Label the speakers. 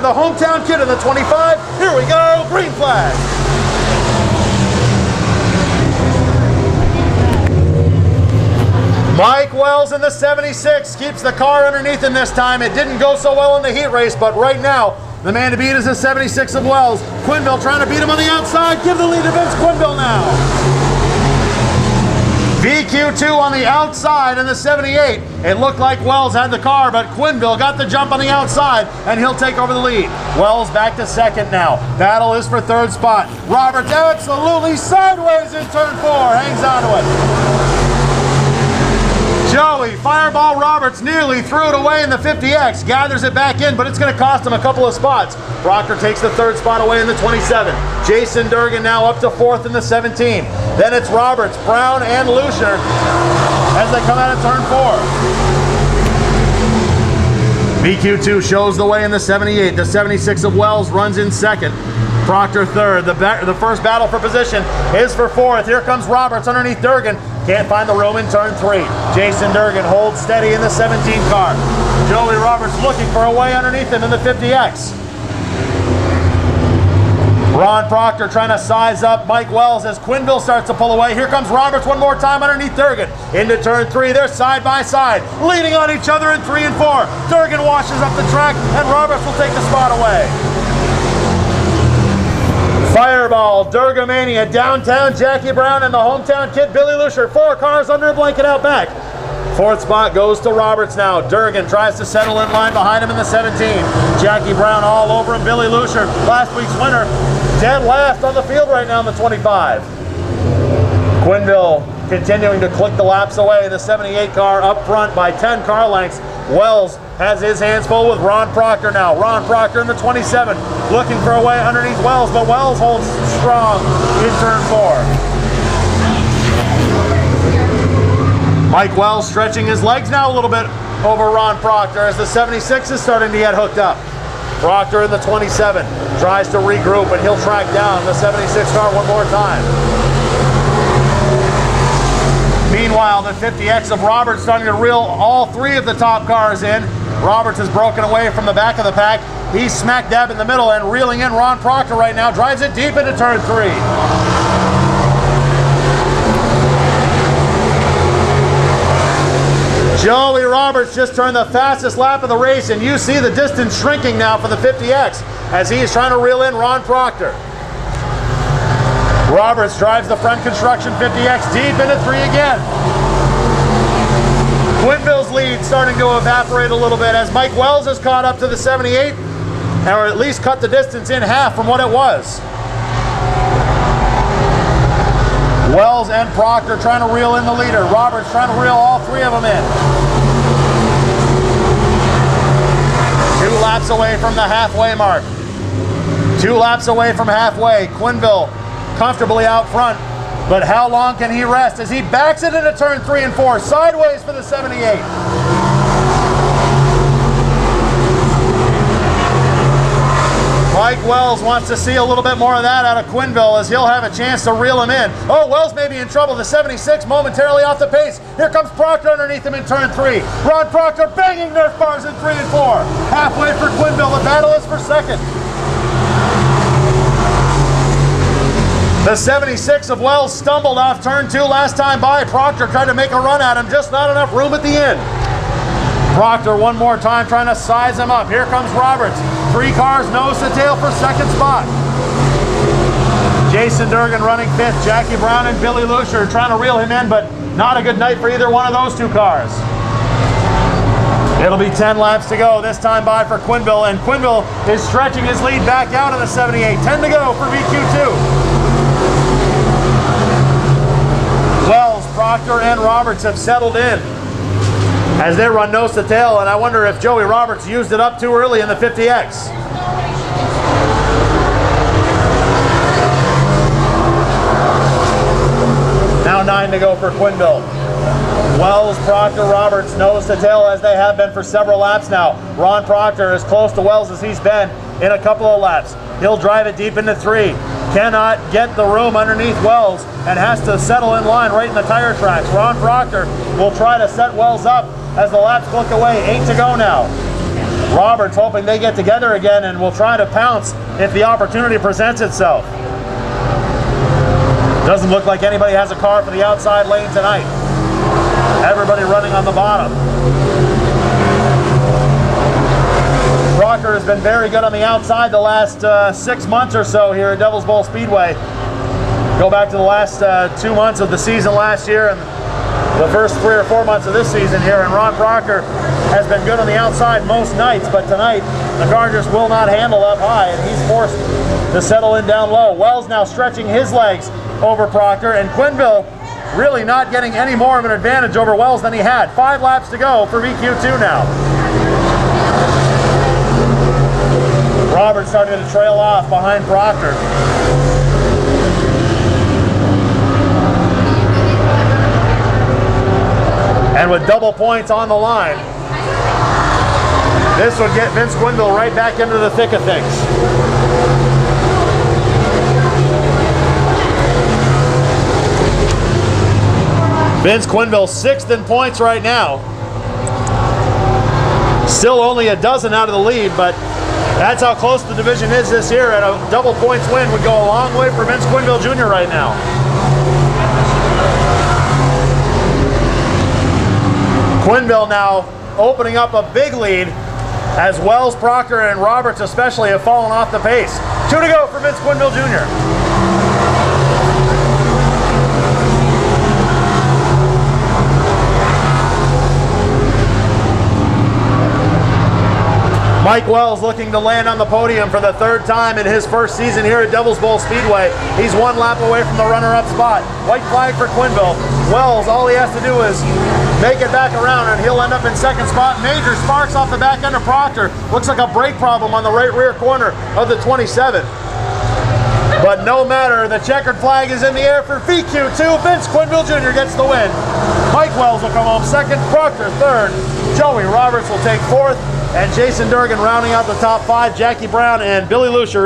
Speaker 1: The hometown kid in the 25. Here we go, green flag. Mike Wells in the 76 keeps the car underneath him this time. It didn't go so well in the heat race, but right now, the man to beat is the 76 of Wells. Quinville trying to beat him on the outside. Give the lead to Vince Quinville now. VQ2 on the outside in the 78. It looked like Wells had the car, but Quinville got the jump on the outside, and he'll take over the lead. Wells back to second now. Battle is for third spot. Roberts absolutely sideways in turn 4. Hangs on to it. Joey Fireball Roberts nearly threw it away in the 50X. Gathers it back in, but it's going to cost him a couple of spots. Proctor takes the third spot away in the 27. Jason Durgan now up to fourth in the 17. Then it's Roberts, Brown, and Lucier as they come out of turn 4. VQ2 shows the way in the 78. The 76 of Wells runs in second. Proctor third. The first battle for position is for fourth. Here comes Roberts underneath Durgan. Can't find the room in turn 3. Jason Durgan holds steady in the 17 car. Joey Roberts looking for a way underneath him in the 50X. Ron Proctor trying to size up Mike Wells as Quinville starts to pull away. Here comes Roberts one more time underneath Durgan. Into turn 3, they're side by side, leaning on each other in 3 and 4. Durgan washes up the track and Roberts will take the spot away. Fireball, Durgamania, downtown Jackie Brown, and the hometown kid Billy Lucier. 4 cars under a blanket out back. Fourth spot goes to Roberts now. Durgan tries to settle in line behind him in the 17. Jackie Brown all over him. Billy Lucier, last week's winner, dead last on the field right now in the 25. Quinville continuing to click the laps away. The 78 car up front by 10 car lengths. Wells has his hands full with Ron Proctor now. Ron Proctor in the 27 looking for a way underneath Wells, but Wells holds strong in turn 4. Mike Wells stretching his legs now a little bit over Ron Proctor as the 76 is starting to get hooked up. Proctor in the 27 tries to regroup and he'll track down the 76 car one more time. Meanwhile, the 50X of Roberts starting to reel all 3 of the top cars in. Roberts has broken away from the back of the pack. He's smack dab in the middle and reeling in Ron Proctor right now. Drives it deep into turn 3. Joey Roberts just turned the fastest lap of the race, and you see the distance shrinking now for the 50X as he is trying to reel in Ron Proctor. Roberts drives the front construction 50X deep into 3 again. Quinville's lead starting to evaporate a little bit as Mike Wells has caught up to the 78, or at least cut the distance in half from what it was. Wells and Proctor trying to reel in the leader. Roberts trying to reel all 3 of them in. 2 laps away from the halfway mark. 2 laps away from halfway. Quinville comfortably out front, but how long can he rest as he backs it into turn 3 and 4, sideways for the 78. Mike Wells wants to see a little bit more of that out of Quinville as he'll have a chance to reel him in. Oh, Wells may be in trouble. The 76 momentarily off the pace. Here comes Proctor underneath him in turn 3. Ron Proctor banging Nerf bars in 3 and 4. Halfway for Quinville. The battle is for second. The 76 of Wells stumbled off turn 2 last time by. Proctor tried to make a run at him, just not enough room at the end. Proctor one more time trying to size him up. Here comes Roberts. 3 cars nose to tail for second spot. Jason Durgan running 5th. Jackie Brown and Billy Lucier trying to reel him in, but not a good night for either one of those 2 cars. It'll be 10 laps to go, this time by for Quinville, and Quinville is stretching his lead back out of the 78. 10 to go for VQ2. Wells, Proctor, and Roberts have settled in as they run nose to tail, and I wonder if Joey Roberts used it up too early in the 50X. Now 9 to go for Quinville. Wells, Proctor, Roberts nose to tail as they have been for several laps now. Ron Proctor as close to Wells as he's been in a couple of laps. He'll drive it deep into 3. Cannot get the room underneath Wells and has to settle in line right in the tire tracks. Ron Proctor will try to set Wells up as the laps click away. 8 to go now. Roberts hoping they get together again and will try to pounce if the opportunity presents itself. Doesn't look like anybody has a car for the outside lane tonight. Everybody running on the bottom. Proctor has been very good on the outside the last 6 months or so here at Devil's Bowl Speedway. Go back to the last 2 months of the season last year and the first 3 or 4 months of this season here, and Ron Proctor has been good on the outside most nights, but tonight the car just will not handle up high and he's forced to settle in down low. Wells now stretching his legs over Proctor, and Quenneville really not getting any more of an advantage over Wells than he had. 5 laps to go for VQ2 now. Roberts starting to trail off behind Proctor. And with double points on the line, this would get Vince Quenneville right back into the thick of things. Vince Quenneville 6th in points right now. Still only a dozen out of the lead, but that's how close the division is this year, and a double points win would go a long way for Vince Quenneville Jr. right now. Quenneville now opening up a big lead as Wells, Proctor, and Roberts especially have fallen off the pace. 2 to go for Vince Quenneville Jr. Mike Wells looking to land on the podium for the 3rd time in his first season here at Devil's Bowl Speedway. He's 1 lap away from the runner-up spot. White flag for Quenneville. Wells, all he has to do is make it back around and he'll end up in 2nd spot. Major sparks off the back end of Proctor. Looks like a brake problem on the right rear corner of the 27. But no matter, the checkered flag is in the air for VQ2. Vince Quenneville Jr. gets the win. Mike Wells will come home 2nd, Proctor 3rd. Joey Roberts will take 4th. And Jason Durgan rounding out the top 5. Jackie Brown and Billy Lucier